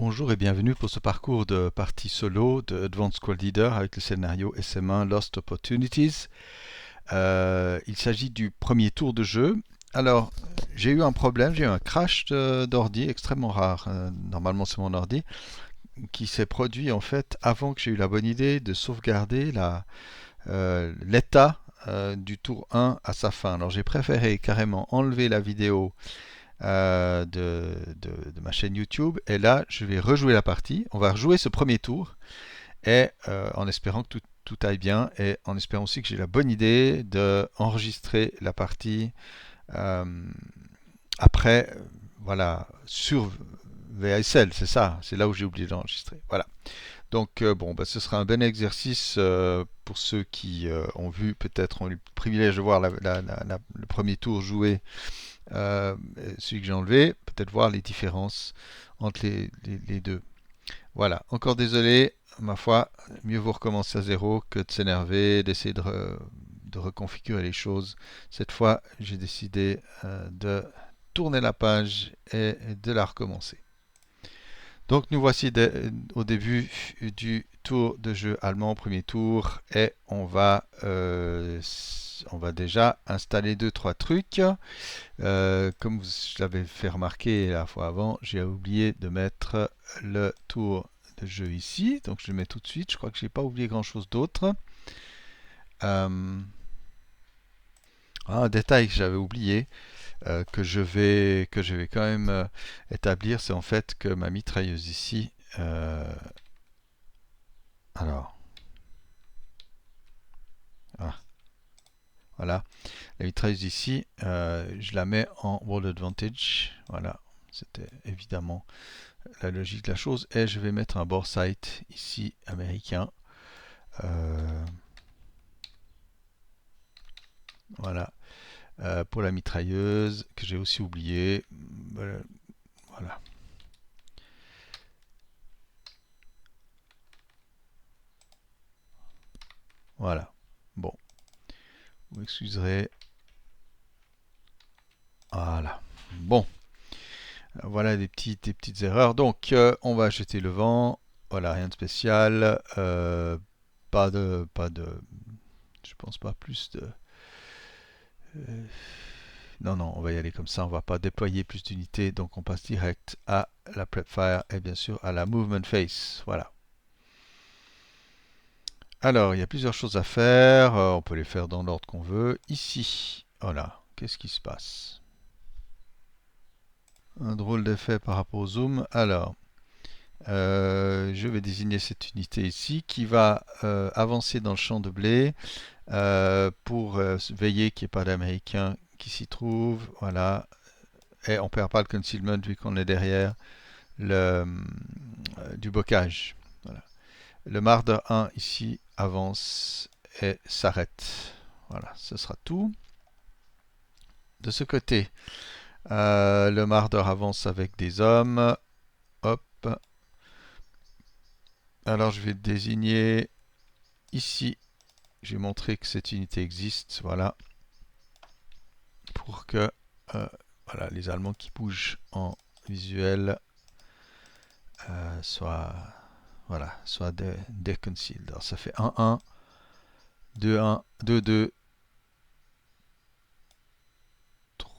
Bonjour et bienvenue pour ce parcours de partie solo de Advanced Squad Leader avec le scénario SM1 Lost Opportunities. Il s'agit du premier tour de jeu. Alors, j'ai eu un problème, j'ai eu un crash d'ordi extrêmement rare. Normalement, c'est mon ordi qui s'est produit en fait avant que j'ai eu la bonne idée de sauvegarder l'état du tour 1 à sa fin. Alors, j'ai préféré carrément enlever la vidéo de ma chaîne YouTube. Et là, je vais rejouer la partie. On va rejouer ce premier tour et en espérant que tout aille bien et en espérant aussi que j'ai la bonne idée d'enregistrer la partie euh, après, voilà, sur VSL, c'est ça, c'est là où j'ai oublié d'enregistrer. Voilà. Donc bon, bah, ce sera un bon exercice pour ceux qui ont vu, peut-être ont eu le privilège de voir le premier tour joué, celui que j'ai enlevé, peut-être voir les différences entre les deux. Voilà, encore désolé, ma foi, mieux vaut recommencer à zéro que de s'énerver, d'essayer de reconfigurer les choses. Cette fois, j'ai décidé de tourner la page et de la recommencer. Donc nous voici au début du tour de jeu allemand, premier tour, et on va déjà installer deux trois trucs. Comme je l'avais fait remarquer la fois avant, j'ai oublié de mettre le tour de jeu ici, donc je le mets tout de suite. Je crois que j'ai pas oublié grand chose d'autre. Un détail que j'avais oublié, que je vais quand même établir, c'est en fait que ma mitrailleuse ici, alors, ah, voilà, la mitrailleuse ici, je la mets en World Advantage, voilà, c'était évidemment la logique de la chose, et je vais mettre un bore sight ici américain, voilà, pour la mitrailleuse que j'ai aussi oublié, voilà. Voilà. Bon, vous m'excuserez. Voilà. Bon, voilà des petites erreurs. Donc, on va jeter le vent. Voilà, rien de spécial. Je pense pas plus de. euh, non, non, on va y aller comme ça. On va pas déployer plus d'unités. Donc, on passe direct à la prep fire et bien sûr à la movement phase. Voilà. Alors, il y a plusieurs choses à faire. On peut les faire dans l'ordre qu'on veut. Ici, voilà. Qu'est-ce qui se passe? Un drôle d'effet par rapport au zoom. Alors, je vais désigner cette unité ici qui va avancer dans le champ de blé pour veiller qu'il n'y ait pas d'Américains qui s'y trouvent. Voilà. Et on ne perd pas le concealment vu qu'on est derrière du bocage. Voilà. Le Marder 1 ici avance et s'arrête. Voilà, ce sera tout. De ce côté, le Marder avance avec des hommes. Hop. Alors je vais désigner ici. Je vais montrer que cette unité existe. Voilà. Pour que voilà, les Allemands qui bougent en visuel soient, voilà, soient déconcealed. Alors ça fait 1-1, 2-1, 2-2,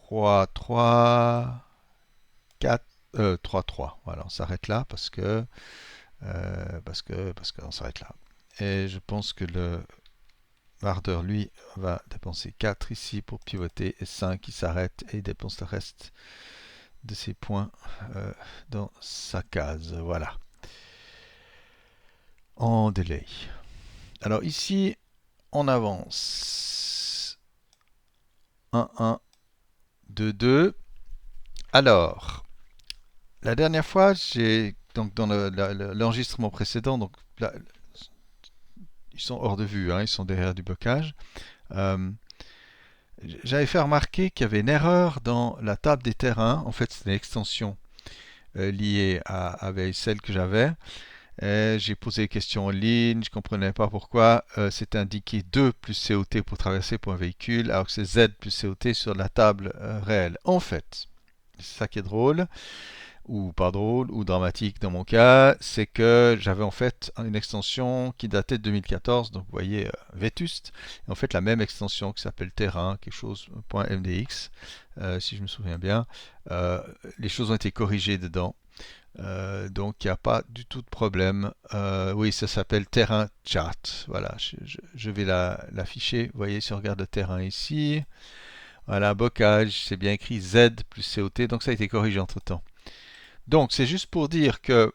3-3, 4, 3-3. Voilà, on s'arrête là parce qu'on s'arrête là. Et je pense que le Marder, lui, va dépenser 4 ici pour pivoter et 5 qui s'arrête et il dépense le reste de ses points dans sa case. Voilà. En delay. Alors ici, on avance. 1-1, 2-2. Alors, la dernière fois, j'ai donc dans l'enregistrement précédent, donc là, ils sont hors de vue, hein, ils sont derrière du bocage. Euh, J'avais fait remarquer qu'il y avait une erreur dans la table des terrains. En fait, c'est une extension liée avec celle que j'avais. J'ai posé des questions en ligne, je ne comprenais pas pourquoi c'est indiqué 2 plus COT pour traverser pour un véhicule, alors que c'est Z plus COT sur la table réelle. En fait, c'est ça qui est drôle. ou pas drôle, ou dramatique dans mon cas, c'est que j'avais en fait une extension qui datait de 2014, donc vous voyez vétuste, et en fait la même extension qui s'appelle terrain, quelque chose, .mdx, si je me souviens bien. Euh, les choses ont été corrigées dedans. Donc il n'y a pas du tout de problème. Oui, ça s'appelle terrain chart. Voilà, je vais l'afficher. Vous voyez, si on regarde le terrain ici, voilà, bocage, c'est bien écrit Z plus COT, donc ça a été corrigé entre-temps. Donc c'est juste pour dire que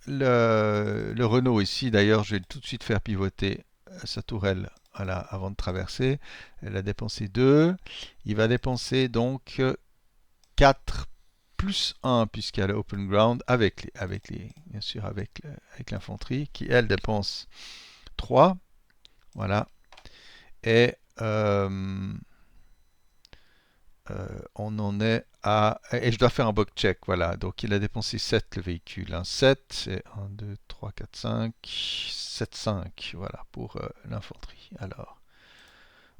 le Renault ici, d'ailleurs, je vais tout de suite faire pivoter sa tourelle, voilà, avant de traverser. Elle a dépensé 2. Il va dépenser donc 4 plus 1 puisqu'il y a le open ground bien sûr avec l'infanterie qui elle dépense 3. Voilà. Et on en est à... Et je dois faire un box check, voilà. Donc il a dépensé 7 le véhicule. Hein. 7, c'est 1, 2, 3, 4, 5, 7, 5, voilà, pour l'infanterie. Alors,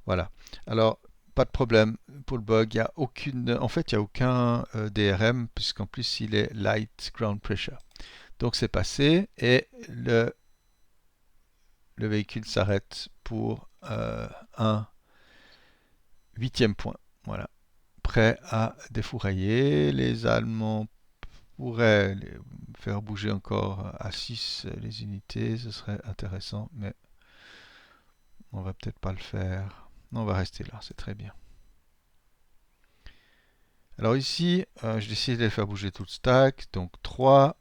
voilà. Alors, pas de problème pour le bug. Il y a aucune... En fait, il n'y a aucun DRM, puisqu'en plus, il est light ground pressure. Donc, c'est passé, et le véhicule s'arrête pour un huitième point. Voilà. Prêt à défourailler. Les Allemands pourraient faire bouger encore à 6 les unités. Ce serait intéressant, mais on va peut-être pas le faire. On va rester là, c'est très bien. Alors ici, je décide de les faire bouger tout le stack. Donc 3,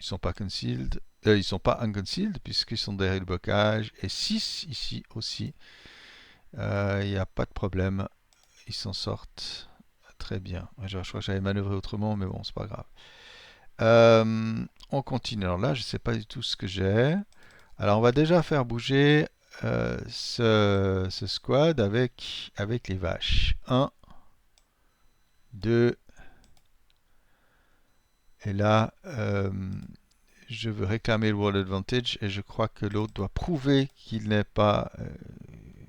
ils sont pas concealed. Ils sont pas unconcealed puisqu'ils sont derrière le blocage. Et 6 ici aussi. Il n'y a pas de problème. Ils s'en sortent très bien. Je crois que j'avais manœuvré autrement, mais bon, c'est pas grave. On continue. Alors là, je ne sais pas du tout ce que j'ai. Alors on va déjà faire bouger ce squad avec les vaches. 1, 2, et là, je veux réclamer le World Advantage et je crois que l'autre doit prouver qu'il n'est pas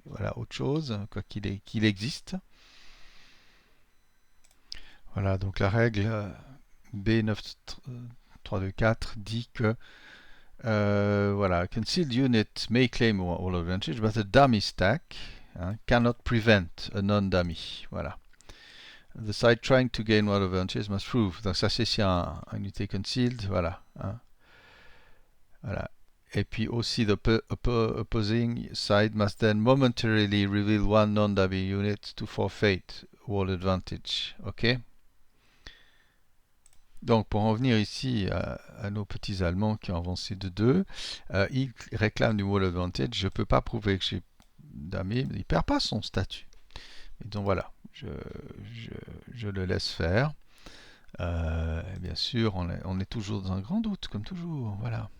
voilà, autre chose, quoi qu'il existe. Voilà, donc la règle B9324 dit que voilà, concealed unit may claim World Advantage, but a dummy stack cannot prevent a non-dummy. Voilà. The side trying to gain World Advantage must prove. Donc ça c'est si un unité concealed, voilà. Hein. Voilà. Et puis aussi, the opposing side must then momentarily reveal one non-dummy unit to forfeit World Advantage. OK? Donc, pour en venir ici à nos petits Allemands qui ont avancé de 2, ils réclament du World Advantage. Je ne peux pas prouver que j'ai dummy, mais il ne perd pas son statut. Et donc voilà, je le laisse faire. Bien sûr, on est toujours dans un grand doute, comme toujours. Voilà.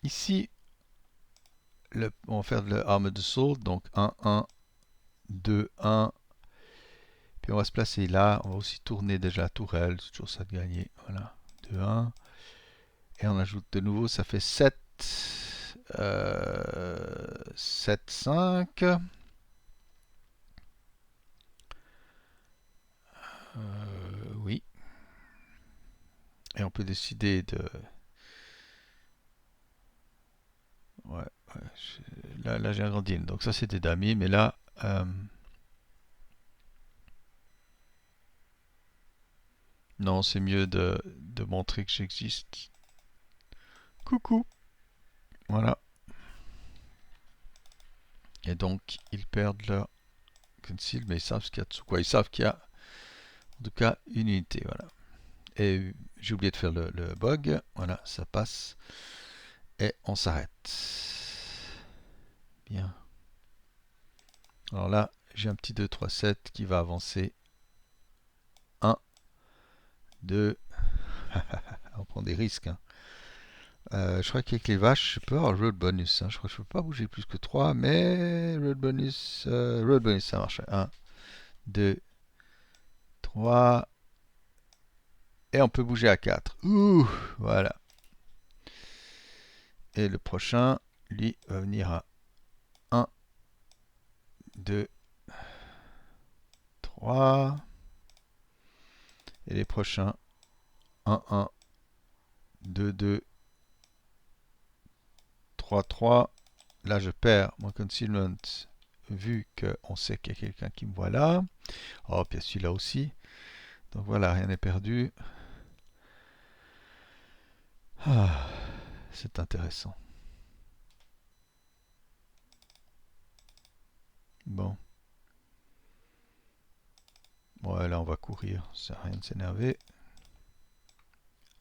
Ici, on va faire de l'armored assault, donc 1, 1, 2, 1. Puis on va se placer là. On va aussi tourner déjà la tourelle, c'est toujours ça de gagner. Voilà, 2, 1. Et on ajoute de nouveau, ça fait 7, 7, 5. Oui. Et on peut décider de... Ouais, là j'ai agrandi. Donc ça c'était d'amis, mais là... non, c'est mieux de montrer que j'existe. Coucou. Voilà. Et donc, ils perdent leur conceal, mais ils savent ce qu'il y a dessous. Quoi, ils savent qu'il y a, en tout cas, une unité. Voilà. Et j'ai oublié de faire le bug. Voilà, ça passe. Et on s'arrête. Bien. Alors là, j'ai un petit 2, 3, 7 qui va avancer. 1, 2. On prend des risques. Hein. Je crois qu'avec les vaches, je peux avoir le road bonus. Hein. Je crois que je peux pas bouger plus que 3, mais road bonus, ça marche. 1, 2, 3. Et on peut bouger à 4. Ouh, voilà. Et le prochain, lui, va venir à 1, 2, 3. Et les prochains, 1-1, 2-2, 3-3. Là, je perds mon concealment vu qu'on sait qu'il y a quelqu'un qui me voit là. Oh, puis celui-là aussi. Donc voilà, rien n'est perdu. Ah, c'est intéressant. Bon. Ouais, là, on va courir. Ça sert à rien de s'énerver.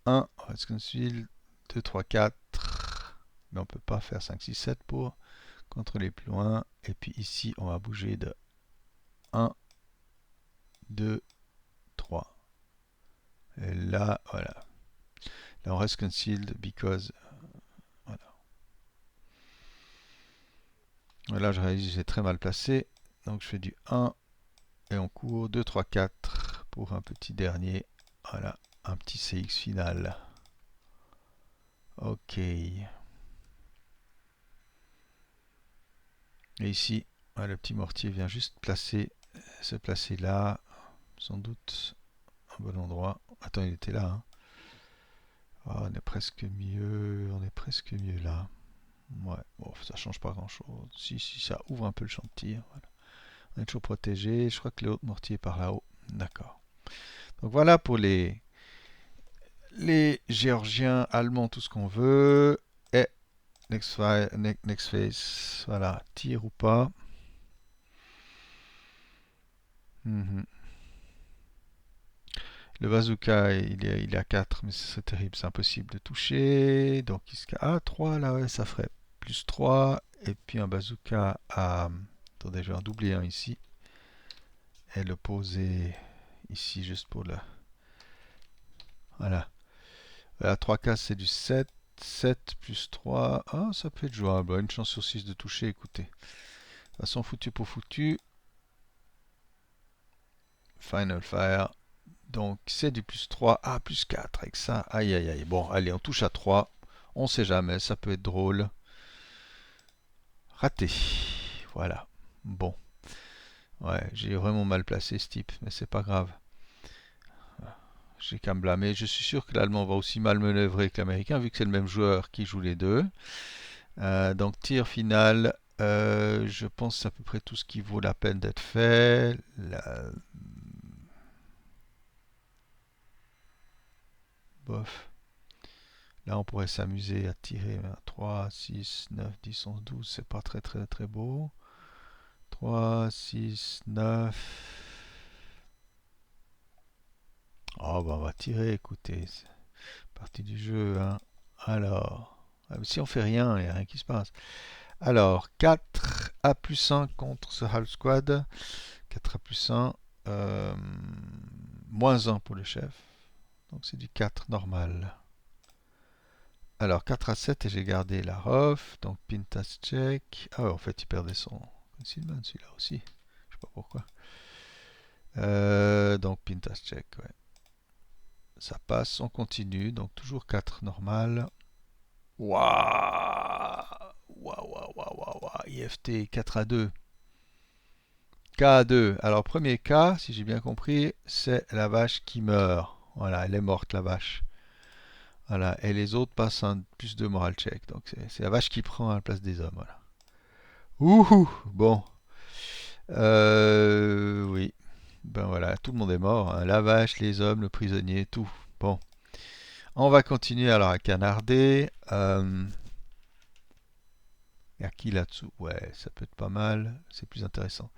1, reste conceal. 2, 3, 4. Mais on peut pas faire 5, 6, 7 pour contrôler plus loin. Et puis ici, on va bouger de 1, 2, 3. Et là, voilà. Là, on reste concealed because. Voilà. Et là, je réalise que j'ai très mal placé. Donc, je fais du 1 et on court 2, 3, 4 pour un petit dernier. Voilà, un petit CX final. Ok. Et ici, le petit mortier vient juste se placer là. Sans doute un bon endroit. Attends, il était là. Hein. Oh, on est presque mieux là. Ouais, bon, ça change pas grand chose. Si, ça ouvre un peu le champ de tir. Voilà. On est toujours protégé. Je crois que l'autre mortier est par là-haut. D'accord. Donc voilà pour les Géorgiens, Allemands, tout ce qu'on veut. Et next phase, voilà, tir ou pas. Mhm. Le bazooka, il est à 4, mais c'est terrible, c'est impossible de toucher. Donc, ah, 3, là, ouais, ça ferait plus 3. Et puis un bazooka à. Attendez, je vais en doubler un ici. Et le poser ici, juste pour le. Voilà. Voilà, 3 cases, c'est du 7. 7 plus 3. Ah, ça peut être jouable. Une chance sur 6 de toucher, écoutez. De toute façon, foutu pour foutu. Final Fire. Donc c'est du plus 3 à plus 4 avec ça. Aïe aïe aïe. Bon, allez, on touche à 3. On sait jamais, ça peut être drôle. Raté. Voilà. Bon. Ouais, j'ai vraiment mal placé ce type, mais c'est pas grave. J'ai qu'à me blâmer. Je suis sûr que l'Allemand va aussi mal manœuvrer que l'Américain, vu que c'est le même joueur qui joue les deux. Donc tir final. Je pense que c'est à peu près tout ce qui vaut la peine d'être fait. Bof. Là, on pourrait s'amuser à tirer 3, 6, 9, 10, 11, 12. C'est pas très très très beau. 3, 6, 9. Oh, bah on va tirer, écoutez. C'est partie du jeu. Hein. Alors, si on fait rien, il n'y a rien qui se passe. Alors, 4 A plus 1 contre ce half squad. 4 A plus 1. euh, moins 1 pour le chef. Donc c'est du 4 normal. Alors 4 à 7 et j'ai gardé la off, donc Pintas check. Ah ouais, en fait il perdait son concealment celui-là aussi. Je sais pas pourquoi. Donc Pintas check, ouais. Ça passe, on continue, donc toujours 4 normal. Waouh. Waouh, waouh, waouh, waouh, waouh. IFT 4 à 2. K à 2. Alors premier K, si j'ai bien compris, c'est la vache qui meurt. Voilà, elle est morte la vache. Voilà, et les autres passent un plus de moral check. Donc c'est la vache qui prend à la place des hommes. Voilà. Ouhou, bon. Oui. Ben voilà, tout le monde est mort. Hein. La vache, les hommes, le prisonnier, tout. Bon. On va continuer alors à canarder. Il y a qui là-dessous? Ouais, ça peut être pas mal. C'est plus intéressant.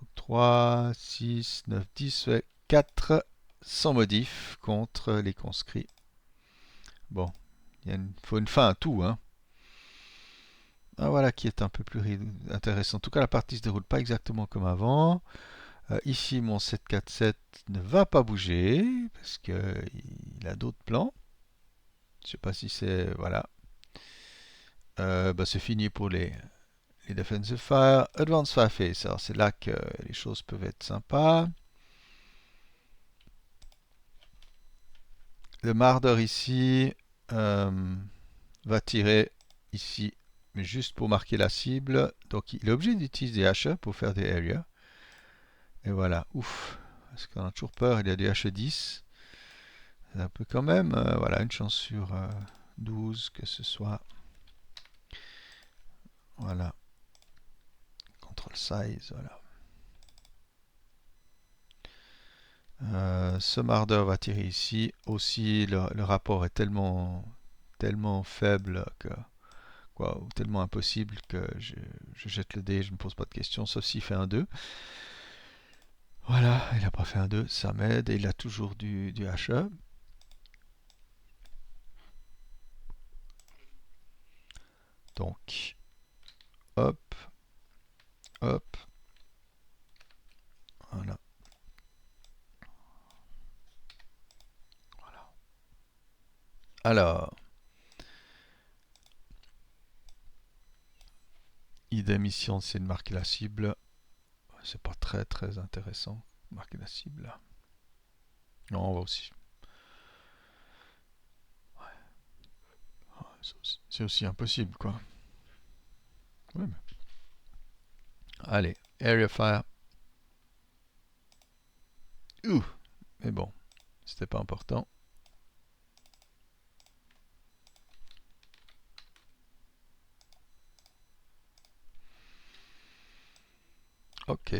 Donc 3, 6, 9, 10, ouais, 4 sans modif contre les conscrits. Bon, faut une fin à tout, hein. Ah, voilà qui est un peu plus intéressant. En tout cas, la partie se déroule pas exactement comme avant. Ici, mon 7-4-7 ne va pas bouger parce qu'il a d'autres plans. Je sais pas si c'est... Voilà. Bah, c'est fini pour les Defensive Fire. Advanced Fire Phase. Alors, c'est là que les choses peuvent être sympas. Le Marder ici va tirer ici, mais juste pour marquer la cible. Donc, il est obligé d'utiliser des haches pour faire des areas. Et voilà, ouf, parce qu'on a toujours peur, il y a du H10. Ça peut quand même, voilà, une chance sur 12 que ce soit. Voilà. Control size, voilà. Ce mardeur va tirer ici. Aussi, le rapport est tellement faible que, quoi, ou tellement impossible que je jette le dé, je ne me pose pas de questions, sauf s'il fait un 2. Voilà, il n'a pas fait un 2, ça m'aide, et il a toujours du HE. Donc, hop, hop, voilà. Alors, idem ici, on essaie de marquer la cible. C'est pas très intéressant, marquer la cible. Non, on va aussi. C'est aussi impossible, quoi. Ouais, mais... Allez, Area Fire. Ouh, mais bon, c'était pas important. Ok.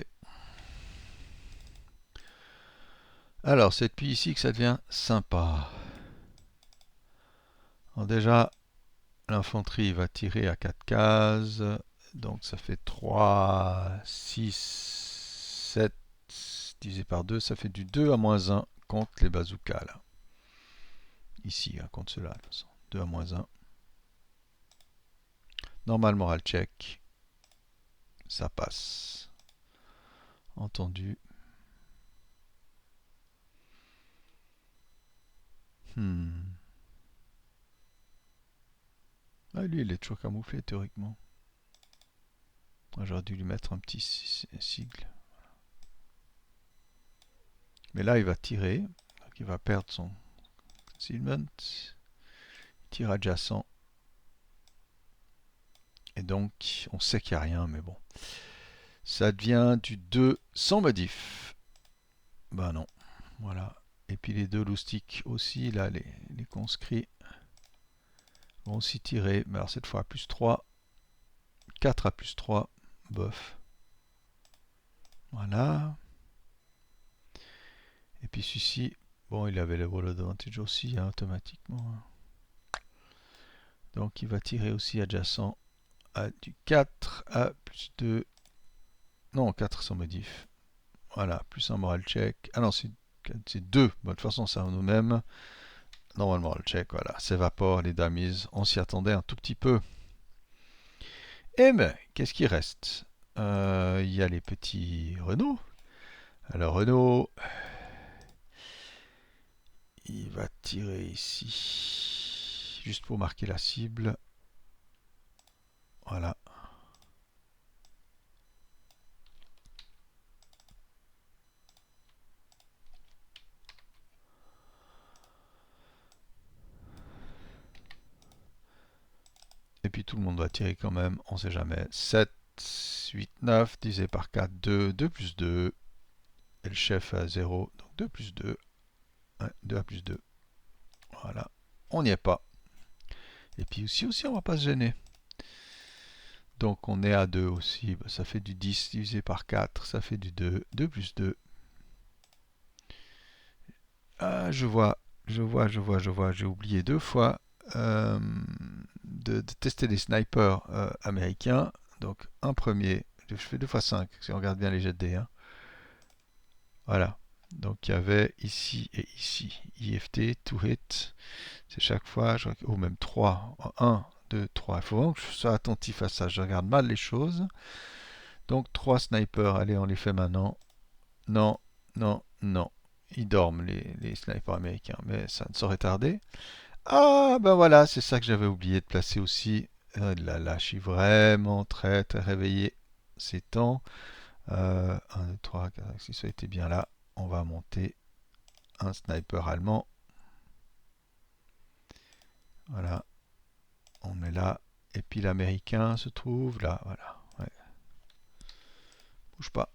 Alors, c'est depuis ici que ça devient sympa. Alors déjà, l'infanterie va tirer à 4 cases. Donc ça fait 3, 6, 7 divisé par 2. Ça fait du 2 à moins 1 contre les bazookas là. Ici, hein, contre cela de toute façon. 2 à moins 1. Normal moral check. Ça passe. Entendu. Hmm. Ah, lui, il est toujours camouflé théoriquement. J'aurais dû lui mettre un petit sigle. Mais là, il va tirer. Donc il va perdre son concealment. Tir adjacent. Et donc, on sait qu'il n'y a rien, mais bon. Ça devient du 2 sans modif. Ben non. Voilà. Et puis les deux loustiques aussi, là, les conscrits vont aussi tirer. Mais alors cette fois à plus 3. 4 à plus 3. Bof. Voilà. Et puis celui-ci, bon, il avait le roll advantage aussi, hein, automatiquement. Donc il va tirer aussi adjacent à du 4 à plus 2. Non, 4 sans modif. Voilà, plus un moral check. Ah non, c'est 2. Bon, de toute façon, c'est à nous-mêmes. Normalement, le check, voilà, s'évapore, les dummies. On s'y attendait un tout petit peu. Eh ben, qu'est-ce qui reste? Il y a les petits Renault. Alors, Renault, il va tirer ici, juste pour marquer la cible. Voilà. Et puis tout le monde va tirer quand même, on sait jamais. 7, 8, 9, divisé par 4, 2, 2 plus 2. Et le chef à 0, donc 2 plus 2. Ouais, 2 à plus 2. Voilà, on n'y est pas. Et puis aussi, on va pas se gêner. Donc on est à 2 aussi, ça fait du 10 divisé par 4, ça fait du 2, 2 plus 2. Ah, je vois, j'ai oublié 2 fois euh, de tester les snipers américains. Donc un premier, je fais 2 fois 5, si on regarde bien les jets de dés. Hein. Voilà, donc il y avait ici et ici, IFT, to hit, c'est chaque fois, ou même 3, 1, 2, 3. Il faut vraiment que je sois attentif à ça, je regarde mal les choses. Donc 3 snipers, allez on les fait maintenant. Non, non, non. Ils dorment les snipers américains, mais ça ne saurait tarder. Ah ben voilà, c'est ça que j'avais oublié de placer aussi. Là, je suis vraiment très réveillé ces temps. 1, 2, 3, 4, 5, 6, ça a été bien là. On va monter un sniper allemand. Voilà, on met là. Et puis l'américain se trouve là, voilà. Ouais. Bouge pas.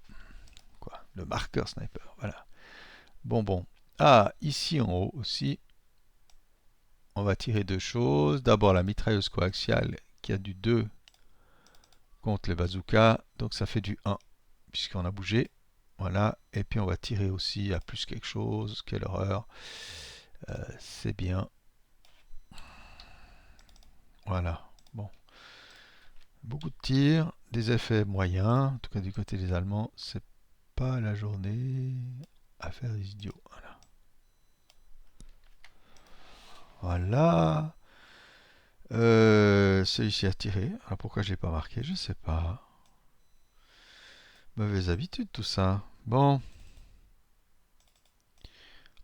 Quoi? Le marqueur sniper, voilà. Bon. Ah, ici en haut aussi. on va tirer deux choses. D'abord la mitrailleuse coaxiale qui a du 2 contre le bazooka, donc ça fait du 1 puisqu'on a bougé. Voilà, et puis on va tirer aussi à plus quelque chose. Quelle horreur. C'est bien. Voilà, bon. Beaucoup de tirs, des effets moyens, en tout cas du côté des Allemands, c'est pas la journée à faire des idiots. Voilà. Voilà. Celui-ci a tiré. Alors pourquoi je l'ai pas marqué, je sais pas. Mauvaise habitude tout ça. Bon,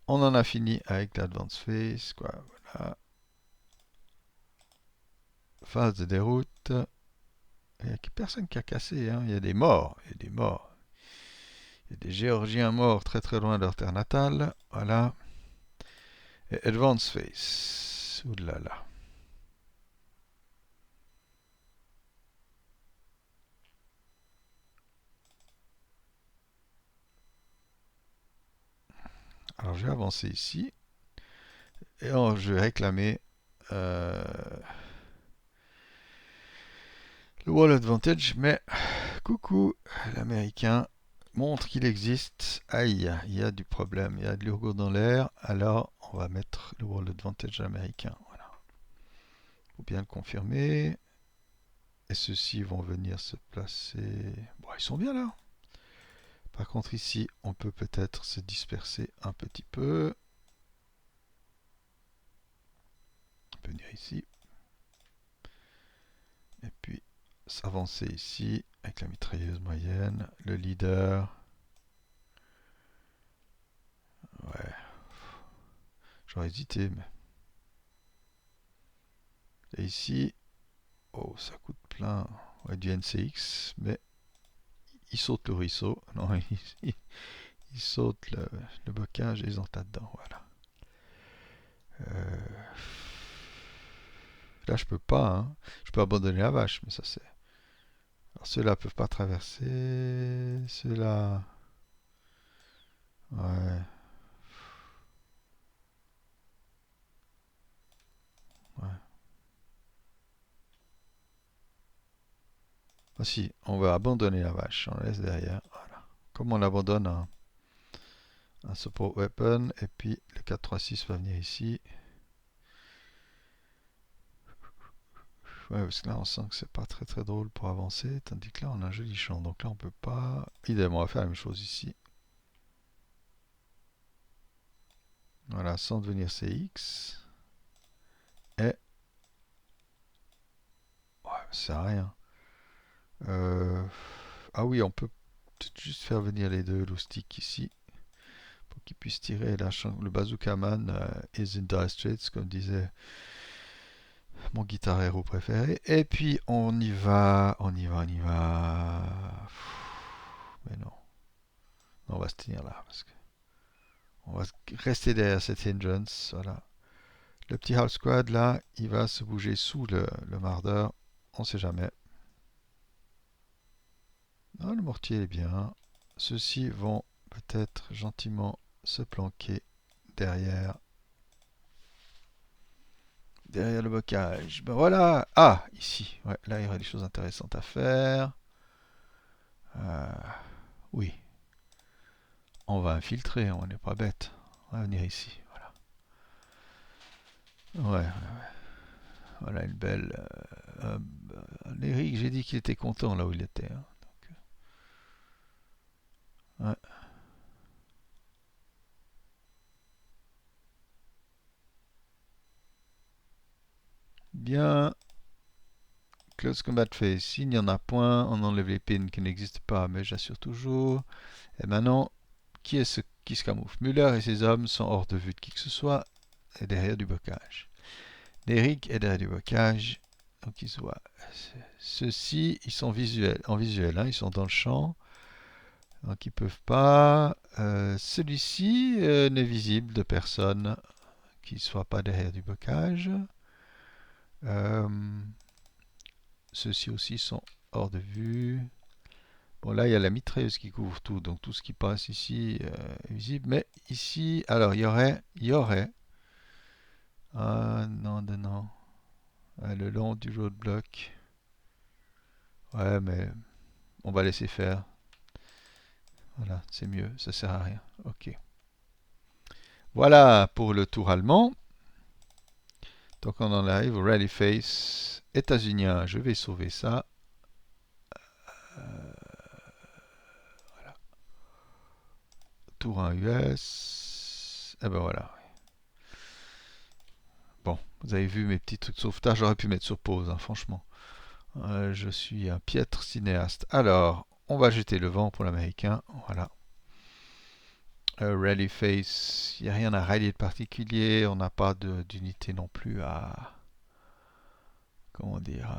on en a fini avec l'advance phase, quoi. Voilà. Phase de déroute. Il n'y a personne qui a cassé, hein. Il y a des morts. Il y a des morts. Il y a des Géorgiens morts très très loin de leur terre natale. Voilà. Et advance phase. Oulala. Alors je vais avancer ici. Et je vais réclamer le wall advantage. Mais coucou, l'américain montre qu'il existe. Aïe, il y a du problème. Il y a de l'urgot dans l'air. Alors on va mettre le wall advantage américain. Voilà. Faut bien le confirmer. Et ceux-ci vont venir se placer. Bon, ils sont bien là. Par contre, ici, on peut peut-être se disperser un petit peu. On peut venir ici. Et puis, s'avancer ici avec la mitrailleuse moyenne. Le leader. Ouais. J'aurais hésité, mais. Et ici. Oh, ça coûte plein. Ouais, du NCX. Mais il saute le ruisseau. Non, il saute le bocage et ils ont là-dedans. Voilà. Euh, Là, je peux pas, hein. Je peux abandonner la vache, mais ça c'est. Alors ceux-là peuvent pas traverser. Ceux-là. Ouais. Ouais. Ah si, on va abandonner la vache. On la laisse derrière. Voilà. Comme on abandonne un support weapon. Et puis le 4-3-6 va venir ici. Ouais, parce que là on sent que c'est pas très très drôle pour avancer. Tandis que là on a un joli champ. Donc là on peut pas. Idem, on va faire la même chose ici. Voilà, sans devenir CX. Et. Ouais, ça sert à rien. Euh, Ah oui, on peut peut-être juste faire venir les deux loustiques ici pour qu'ils puissent tirer. Le bazooka man is in dire straits, comme disait mon guitar hero préféré. Et puis on y va, on y va, on y va. Mais non, on va se tenir là parce que on va rester derrière cette hindrance. Voilà. Le petit half squad là, il va se bouger sous le mardeur. On sait jamais. Ah, le mortier est bien. Ceux-ci vont peut-être gentiment se planquer derrière, derrière le bocage. Ben voilà. Ah, ici. Ouais, là, il y aurait des choses intéressantes à faire. Euh, oui. On va infiltrer, on n'est pas bête. On va venir ici. Voilà. Ouais, voilà une belle. Eric, j'ai dit qu'il était content là où il était, hein. Ouais. Bien. Close combat fait. S'il n'y en a point, on enlève les pins qui n'existent pas, mais j'assure toujours. Et maintenant, qui est ce qui se camoufle? Müller et ses hommes sont hors de vue de qui que ce soit et derrière du bocage. Derrick est derrière du bocage, donc ils se voient. Ceux-ci, ils sont visuels, en visuel, hein, ils sont dans le champ, donc ils peuvent pas. Celui-ci n'est visible de personne qui ne soit pas derrière du bocage. Euh, Ceux-ci aussi sont hors de vue. Bon, là, il y a la mitrailleuse qui couvre tout, donc tout ce qui passe ici est visible. Mais ici, alors, il y aurait Ah, non, non, non. Le long du roadblock. Ouais, mais on va laisser faire. Voilà, c'est mieux, ça sert à rien. Ok. Voilà pour le tour allemand. Donc on en arrive au Rally Face états-unien. Je vais sauver ça. Tour 1 US. Et ben voilà. Bon, vous avez vu mes petits trucs de sauvetage. J'aurais pu mettre sur pause, hein, franchement. Je suis un piètre cinéaste. Alors, on va jeter le vent pour l'américain. Voilà. Rally Face, il n'y a rien à rallier de particulier. On n'a pas d'unité non plus à. Comment dire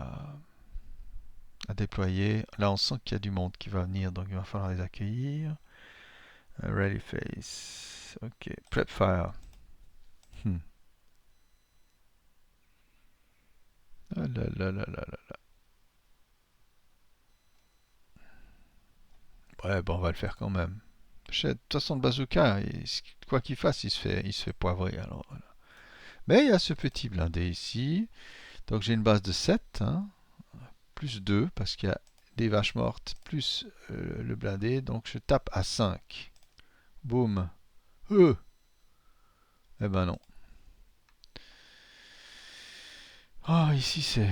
à déployer. Là, on sent qu'il y a du monde qui va venir, donc il va falloir les accueillir. Ready face. Ok. Prep fire. Hmm. Ah là là là là là. Ouais, bon, on va le faire quand même. De toute façon, le bazooka, quoi qu'il fasse, il se fait poivrer. Alors, voilà. Mais il y a ce petit blindé ici. Donc j'ai une base de 7, hein, plus 2, parce qu'il y a des vaches mortes, plus le blindé. Donc je tape à 5. Boum. Eh ben non. Ah, ici c'est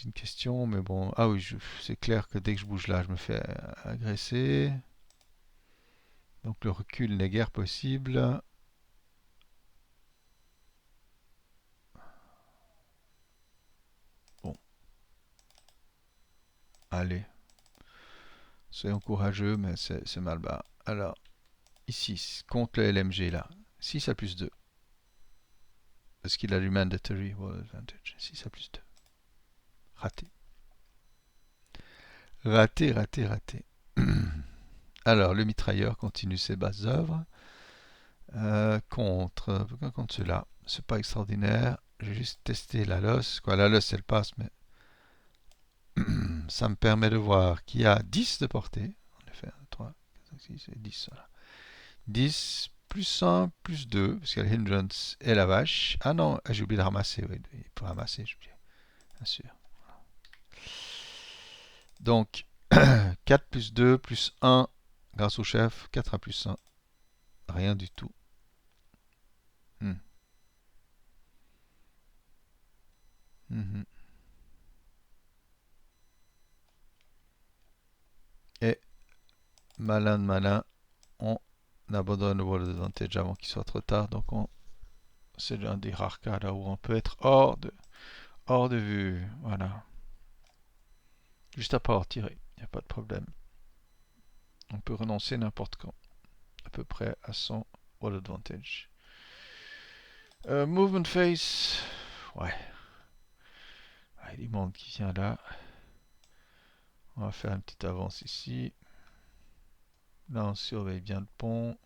une question, mais bon. Ah oui, c'est clair que dès que je bouge là, je me fais agresser. Donc le recul n'est guère possible. Bon, allez, soyons courageux, mais c'est mal bas. Alors, ici, contre le LMG là, 6 à plus 2. Parce qu'il a du mandatory war advantage. 6 à plus 2. Raté. Raté, raté, raté. Alors, le mitrailleur continue ses basses œuvres. Pourquoi contre cela? C'est pas extraordinaire. J'ai juste testé la LOS. Quoi, la LOS elle passe, mais ça me permet de voir qu'il y a 10 de portée. En effet, 1, 3, 4, 5, 6 et 10. Voilà. 10 plus 1 plus 2, parce qu'il y a le hindrance et la vache. Ah non, j'ai oublié de ramasser. Oui, il faut ramasser, j'ai oublié. Bien sûr. Donc, 4 plus 2 plus 1 grâce au chef. 4 à plus 1. Rien du tout. Hmm. Mhm. Et malin de malin, on abandonne le wall advantage avant qu'il soit trop tard. Donc c'est un des rares cas là où on peut être hors de vue. Voilà. Juste à pas tirer. Il n'y a pas de problème. On peut renoncer n'importe quand. À peu près à son wall advantage. Movement face. Ouais. Ah, il y a du monde qui vient là. On va faire une petite avance ici. Là, on surveille bien le pont.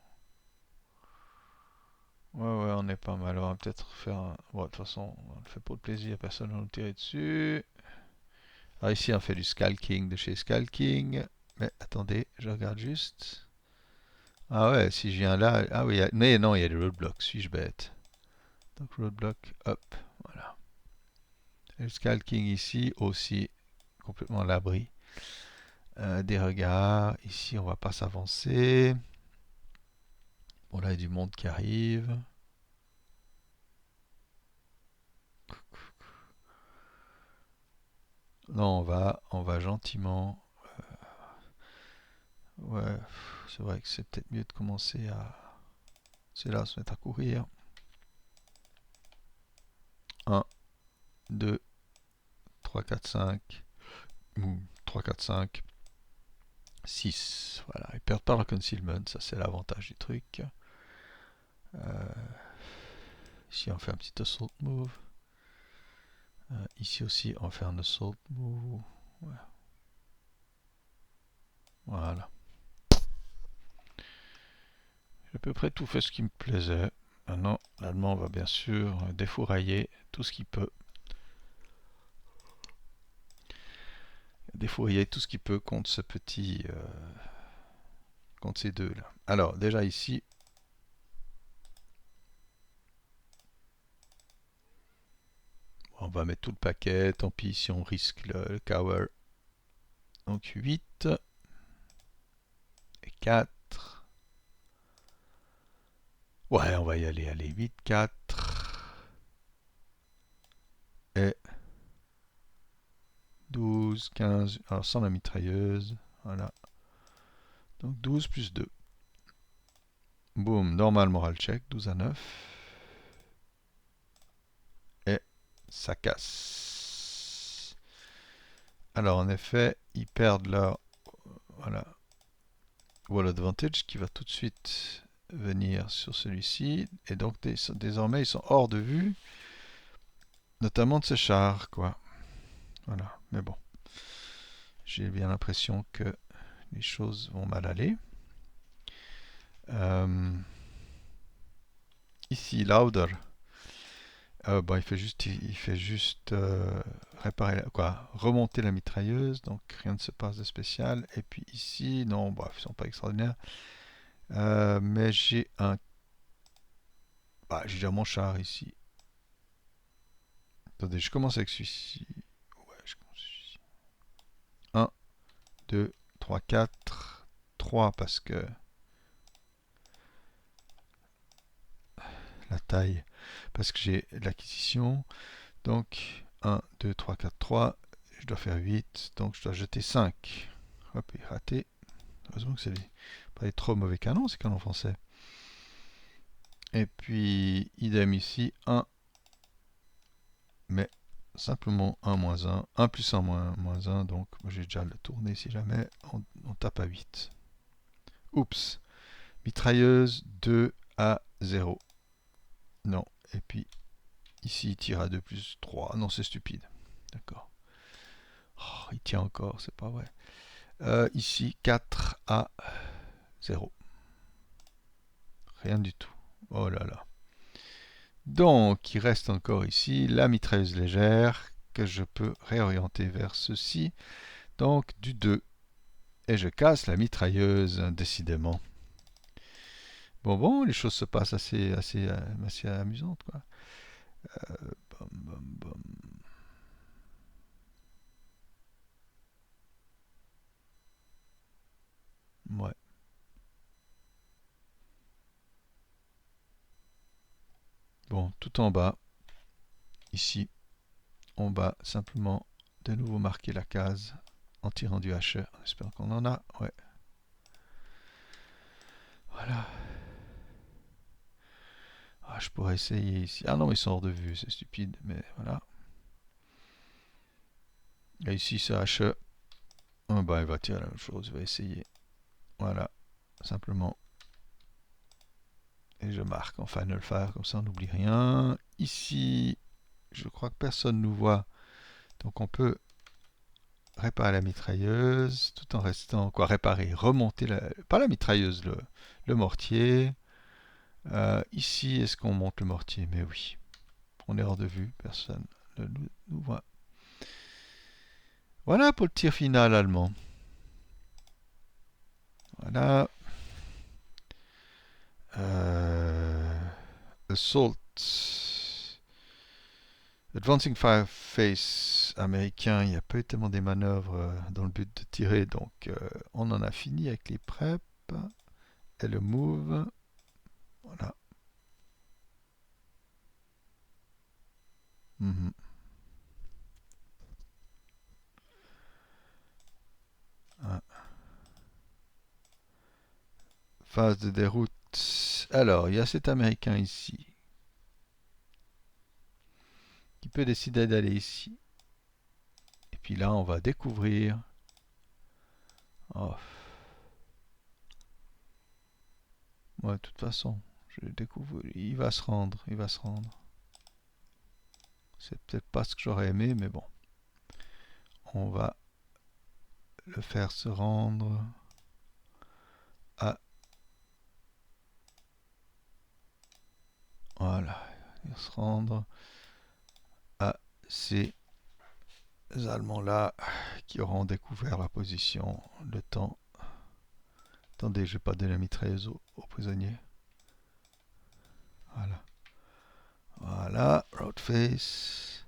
Ouais, ouais, on est pas mal. On va peut-être faire un. Bon, de toute façon, on le fait pour le plaisir. Personne ne va nous tirer dessus. Alors ici, on fait du Skalking de chez Skalking. Mais attendez, je regarde juste. Ah ouais, si je viens là. Ah oui, mais non, il y a des roadblocks. Suis-je bête? Donc roadblock, hop, voilà. Et le Skalking ici aussi, complètement à l'abri des regards. Ici, on va pas s'avancer. Bon, là, il y a du monde qui arrive. Non, on va gentiment. Ouais, c'est vrai que c'est peut-être mieux de commencer à. C'est là, se mettre à courir. 1, 2, 3, 4, 5. 3, 4, 5. 6. Voilà, ils perdent pas leur concealment, ça c'est l'avantage du truc. Ici on fait un petit assault move. Ici aussi on fait un assault move. Ouais. Voilà. J'ai à peu près tout fait ce qui me plaisait. Maintenant, l'allemand va bien sûr défourailler tout ce qu'il peut. Défourailler tout ce qu'il peut contre ce petit. Contre ces deux là. Alors, déjà ici, On va mettre tout le paquet, tant pis si on risque le cover. Donc 8 et 4. Ouais, on va y aller. Allez, 8, 4 et 12, 15. Alors sans la mitrailleuse. Voilà. Donc 12 plus 2. Boum, normal moral check, 12 à 9. Et ça casse. Alors en effet, ils perdent leur voilà, wall advantage qui va tout de suite venir sur celui-ci. Et donc désormais ils sont hors de vue, notamment de ce char, quoi. Voilà, mais bon. J'ai bien l'impression que les choses vont mal aller. Ici, Lauder. Bon, il fait juste réparer, quoi, remonter la mitrailleuse, donc rien ne se passe de spécial. Et puis ici, non, bref, ils sont pas extraordinaires. Mais j'ai un, bah, j'ai déjà mon char ici. Attendez, je commence avec celui-ci. Ouais, je commence avec celui-ci. 1, 2, 3, 4. 3 parce que la taille, parce que j'ai l'acquisition. Donc 1, 2, 3, 4, 3. Je dois faire 8, donc je dois jeter 5. Hop, et raté. Heureusement que c'est pas des trop mauvais canons, ces canons français. Et puis, idem ici, 1, mais simplement 1 moins 1. 1 plus 1 moins 1, donc j'ai déjà le tourné si jamais. On tape à 8. Oups. Mitrailleuse 2 à 0. Non. Et puis, ici, il tire à 2 plus 3. Non, c'est stupide. D'accord. Oh, il tient encore, c'est pas vrai. Ici, 4 à 0. Rien du tout. Oh là là. Donc, il reste encore ici la mitrailleuse légère que je peux réorienter vers ceci. Donc, du 2. Et je casse la mitrailleuse, décidément. Bon, les choses se passent assez amusantes, quoi. Bam, bam, bam. Ouais. Bon, tout en bas, ici, on va simplement de nouveau marquer la case en tirant du HE, en espérant qu'on en a. Ouais. Voilà. Ah, je pourrais essayer ici. Ah non, ils sont hors de vue, c'est stupide, mais voilà. Et ici, c'est HE. Oh, bah, il va tirer la même chose, il va essayer. Voilà, simplement. Et je marque en Final Fire, comme ça on n'oublie rien. Ici, je crois que personne ne nous voit. Donc on peut réparer la mitrailleuse tout en restant, quoi, réparer, remonter, pas la mitrailleuse, le mortier. Ici, est-ce qu'on monte le mortier? Mais oui, on est hors de vue, personne ne nous voit. Voilà pour le tir final allemand. Voilà. Assault. Advancing Fire Face américain, il n'y a pas eu tellement des manœuvres dans le but de tirer, donc on en a fini avec les preps et le move. Voilà. Mhm. Ah. Phase de déroute. Alors, il y a cet américain ici qui peut décider d'aller ici. Et puis là, on va découvrir. Oh. Ouais, de toute façon, je découvre. Il va se rendre. Il va se rendre. C'est peut-être pas ce que j'aurais aimé, mais bon. On va le faire se rendre à. Voilà. Il va se rendre à ces Allemands-là qui auront découvert la position, le temps. Attendez, je vais pas donner la mitrailleuse aux prisonniers. Voilà. Voilà, road face.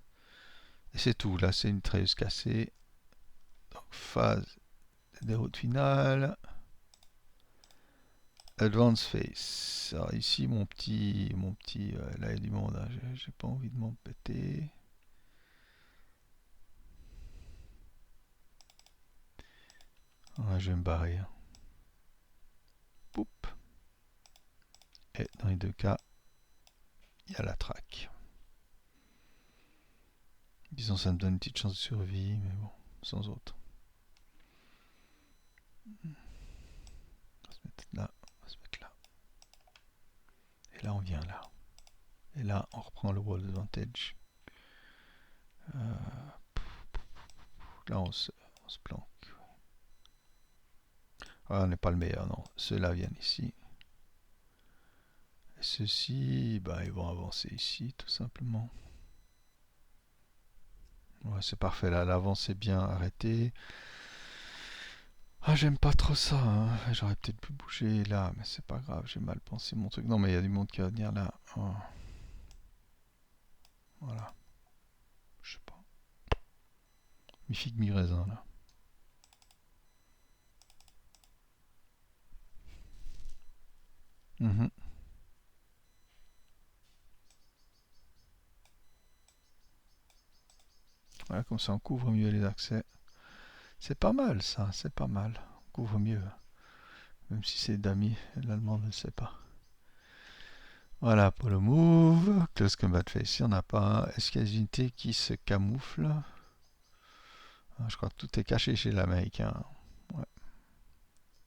Et c'est tout. Là, c'est une mitrailleuse cassée. Donc, phase de déroute finale. Advance phase. Alors ici, là, il y a du monde, hein. J'ai pas envie de m'embêter. Ouais, je vais me barrer, hein. Poup. Et dans les deux cas, il y a la traque. Disons, ça me donne une petite chance de survie, mais bon, sans autre. On va se mettre là, on va se mettre là. Et là, on vient là. Et là, on reprend le wall advantage. Là, on se planque. Ah, on n'est pas le meilleur, non. Ceux-là viennent ici. Et ceux-ci, bah, ils vont avancer ici, tout simplement. Ouais, c'est parfait, là, l'avance est bien arrêté. Ah, j'aime pas trop ça, hein. J'aurais peut-être pu bouger là, mais c'est pas grave, j'ai mal pensé mon truc. Non, mais il y a du monde qui va venir là. Oh. Voilà, je sais pas. Mi-figue, mi-raisin, là. Mhm. Voilà, comme ça, on couvre mieux les accès. C'est pas mal, ça, c'est pas mal. On couvre mieux. Même si c'est d'amis, l'allemand ne le sait pas. Voilà pour le move. Close combat face, ici on n'a pas. Est-ce qu'il y a des unités qui se camouflent? Ah, je crois que tout est caché chez l'américain. Ouais.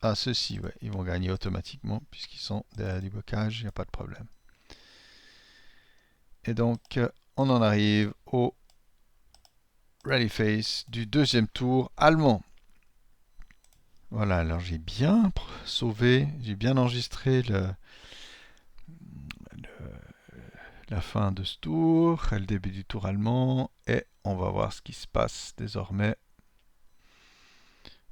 Ah, ceux-ci, ouais, ils vont gagner automatiquement puisqu'ils sont derrière du bocage, il n'y a pas de problème. Et donc, on en arrive au rally face du deuxième tour allemand. Voilà, alors j'ai bien sauvé, j'ai bien enregistré la fin de ce tour, le début du tour allemand, et on va voir ce qui se passe désormais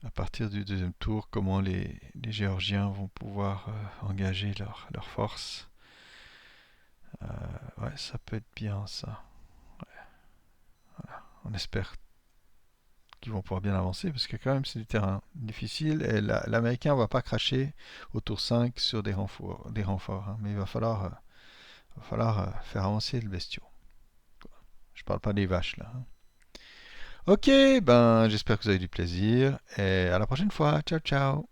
à partir du deuxième tour, comment les Géorgiens vont pouvoir engager leur force. Ouais, ça peut être bien ça. Ouais, voilà. On espère qu'ils vont pouvoir bien avancer parce que quand même c'est du terrain difficile et l'Américain ne va pas cracher au tour 5 sur des renforts, hein, mais il va falloir faire avancer le bestiau. Je parle pas des vaches là, hein. Ok, ben j'espère que vous avez du plaisir et à la prochaine fois. Ciao ciao.